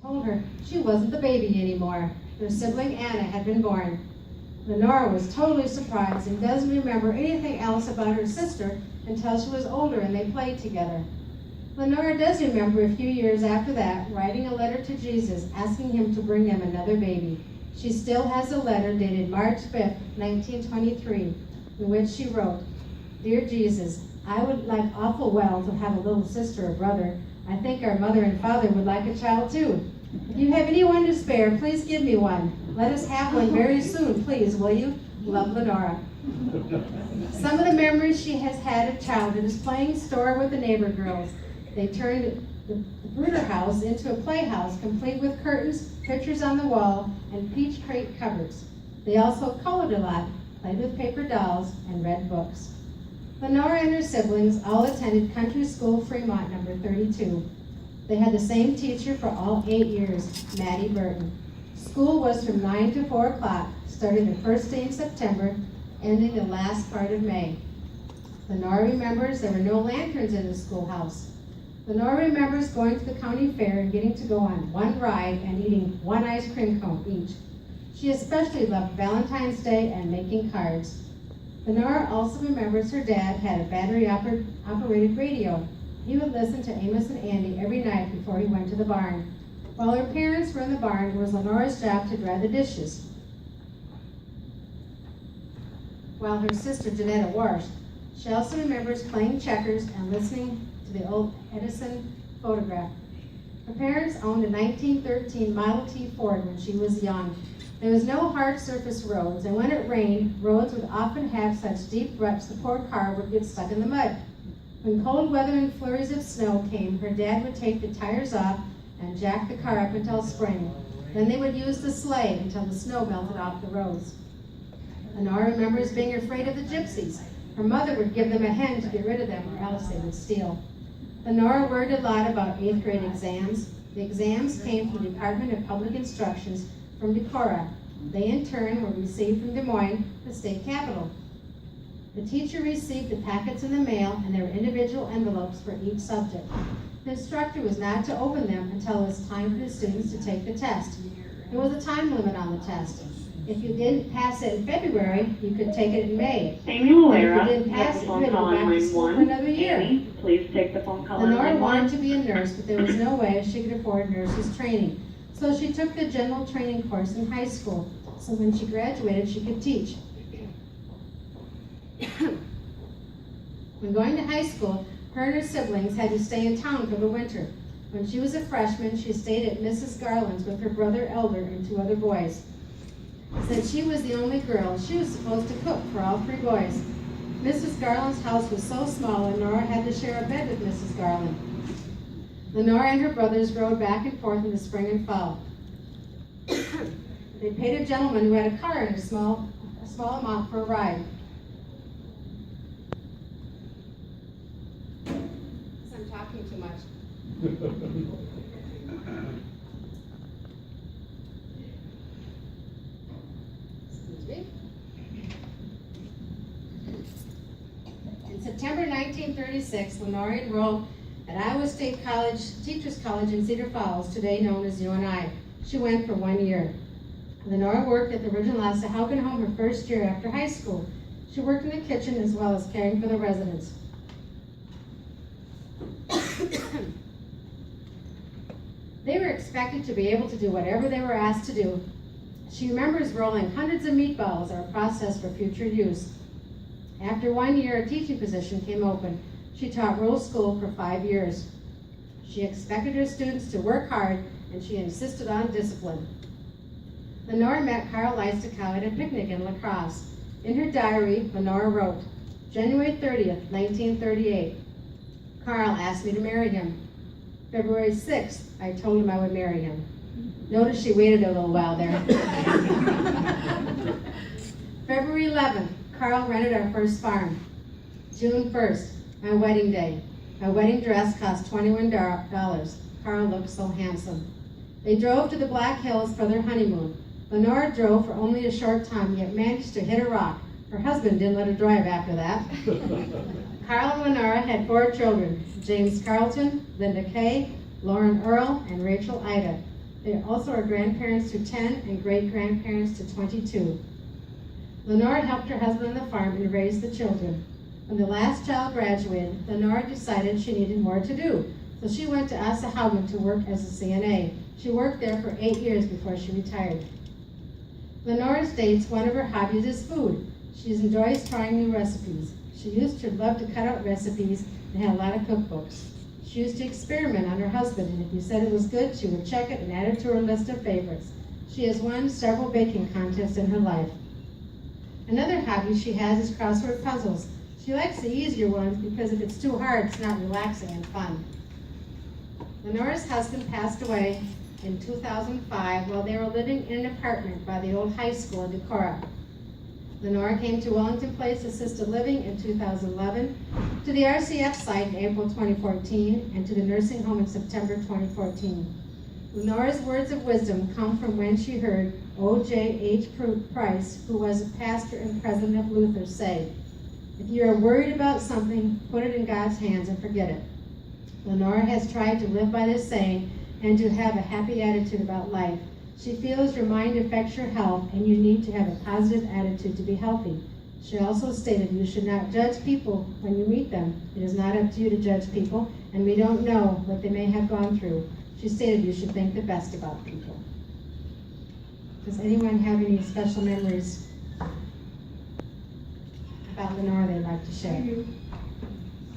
told her she wasn't the baby anymore. Their sibling Anna had been born. Lenora was totally surprised and doesn't remember anything else about her sister until she was older and they played together. Lenora does remember a few years after that writing a letter to Jesus asking him to bring them another baby. She still has a letter dated March 5th, 1923, in which she wrote, "Dear Jesus, I would like awful well to have a little sister or brother. I think our mother and father would like a child too. If you have anyone to spare, please give me one. Let us have one very soon, please, will you? Love, Lenora." Some of the memories she has had of childhood is playing store with the neighbor girls. They turned the Bruder house into a playhouse, complete with curtains, pictures on the wall, and peach crate cupboards. They also colored a lot, played with paper dolls, and read books. Lenora and her siblings all attended Country School Fremont number 32. They had the same teacher for all 8 years, Maddie Burton. School was from 9 to 4 o'clock, starting the first day in September, ending the last part of May. Lenora remembers there were no lanterns in the schoolhouse. Lenora remembers going to the county fair and getting to go on one ride and eating one ice cream cone each. She especially loved Valentine's Day and making cards. Lenora also remembers her dad had a battery-operated radio. He would listen to Amos and Andy every night before he went to the barn. While her parents were in the barn, it was Lenora's job to dry the dishes, while her sister Janetta washed. She also remembers playing checkers and listening to the old Edison photograph. Her parents owned a 1913 Model T Ford when she was young. There was no hard surface roads, and when it rained, roads would often have such deep ruts the poor car would get stuck in the mud. When cold weather and flurries of snow came, her dad would take the tires off and jack the car up until spring. Then they would use the sleigh until the snow melted off the roads. Lenora remembers being afraid of the gypsies. Her mother would give them a hen to get rid of them, or else they would steal. Lenora worried a lot about 8th grade exams. The exams came from the Department of Public Instructions from Decorah. They in turn were received from Des Moines, the state capital. The teacher received the packets in the mail, and there were individual envelopes for each subject. The instructor was not to open them until it was time for the students to take the test. There was a time limit on the test. If you didn't pass it in February, you could take it in May. Amy Lenora, if you didn't pass it, you had to go back to school for another year. Amy, please take the phone call. Lenora wanted to be a nurse, but there was no way she could afford nurse's training. So she took the general training course in high school, so when she graduated, she could teach. When going to high school, her and her siblings had to stay in town for the winter. When she was a freshman, she stayed at Mrs. Garland's with her brother Elder and 2 other boys. Since she was the only girl, she was supposed to cook for all 3 boys. Mrs. Garland's house was so small, Lenora had to share a bed with Mrs. Garland. Lenora and her brothers rode back and forth in the spring and fall. They paid a gentleman who had a car and a small amount for a ride. I'm talking too much. Excuse me. In September 1936, Lenora enrolled at Iowa State College, Teachers College in Cedar Falls, today known as UNI. She went for 1 year. Lenora worked at the original Leistikow home her first year after high school. She worked in the kitchen as well as caring for the residents. They were expected to be able to do whatever they were asked to do. She remembers rolling hundreds of meatballs that were processed for future use. After 1 year, a teaching position came open. She taught rural school for 5 years. She expected her students to work hard, and she insisted on discipline. Lenora met Carl Leistikow at a picnic in La Crosse. In her diary, Lenora wrote, January 30th, 1938. Carl asked me to marry him. February 6th, I told him I would marry him. Notice she waited a little while there. February 11th, Carl rented our first farm. June 1st, my wedding day. My wedding dress cost $21. Carl looked so handsome. They drove to the Black Hills for their honeymoon. Lenora drove for only a short time, yet managed to hit a rock. Her husband didn't let her drive after that. Carl and Lenora had 4 children, James Carlton, Linda Kay, Lauren Earl, and Rachel Ida. They also are grandparents to 10 and great-grandparents to 22. Lenora helped her husband on the farm and raised the children. When the last child graduated, Lenora decided she needed more to do, so she went to Asahaugen to work as a CNA. She worked there for 8 years before she retired. Lenora states one of her hobbies is food. She enjoys trying new recipes. She used to love to cut out recipes and had a lot of cookbooks. She used to experiment on her husband, and if he said it was good, she would check it and add it to her list of favorites. She has won several baking contests in her life. Another hobby she has is crossword puzzles. She likes the easier ones because if it's too hard, it's not relaxing and fun. Lenora's husband passed away in 2005 while they were living in an apartment by the old high school in Decorah. Lenora came to Wellington Place Assisted Living in 2011, to the RCF site in April 2014, and to the nursing home in September 2014. Lenora's words of wisdom come from when she heard O.J.H. Price, who was a pastor and president of Luther, say, "If you are worried about something, put it in God's hands and forget it." Lenora has tried to live by this saying and to have a happy attitude about life. She feels your mind affects your health and you need to have a positive attitude to be healthy. She also stated you should not judge people when you meet them. It is not up to you to judge people, and we don't know what they may have gone through. She stated you should think the best about people. Does anyone have any special memories about Lenora they'd like to share?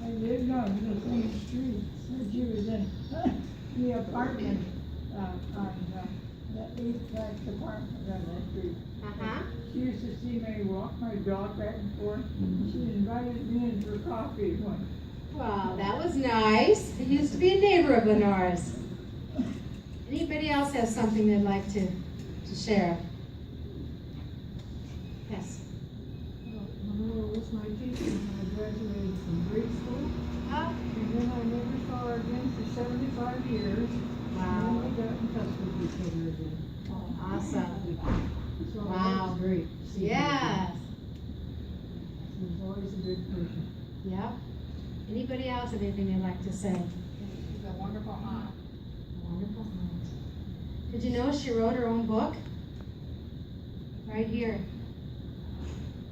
I lived on the same street that she was in, the apartment on the east side apartment on that street. She used to see me walk my dog back and forth. She invited me in for coffee once. Wow, that was nice. I used to be a neighbor of Lenora's. Anybody else have something they'd like to share? Yes. Lenora was my teacher when I graduated from grade school. Oh, And then I never saw her again for 75 years. wow. And then we got in touch with each other again. Awesome. So Wow. that was great. Yes. She was always a good person. Yep. Anybody else have anything they'd like to say? She's a wonderful aunt. Wonderful aunt. Did you know she wrote her own book? Right here.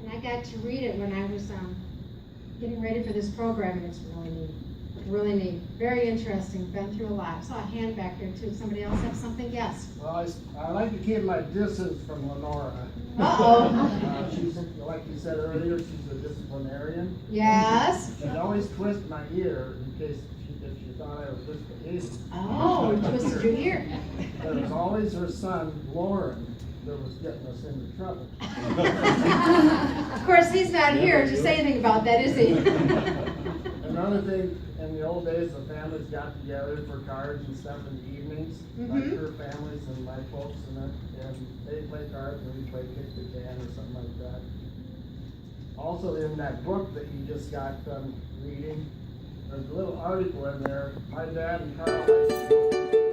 And I got to read it when I was getting ready for this program, and it's really neat. Really neat. Very interesting. Been through a lot. Saw a hand back here too. Somebody else have something? Yes. Well, I like to keep my distance from Lenora. Uh-oh. She's, like you said earlier, she's a disciplinarian. Yes. She'd always twist my ear in case if she thought I was misbehaving. Oh, you twisted your ear. But it was always her son, Lauren, that was getting us into trouble. Of course, he's not here to say anything about that, is he? Another thing, in the old days, the families got together for cards and stuff in the evenings, like her families and my folks and they play cards and we play kick the can or something like that. Also, in that book that you just got done reading, there's a little article in there. My dad and Carl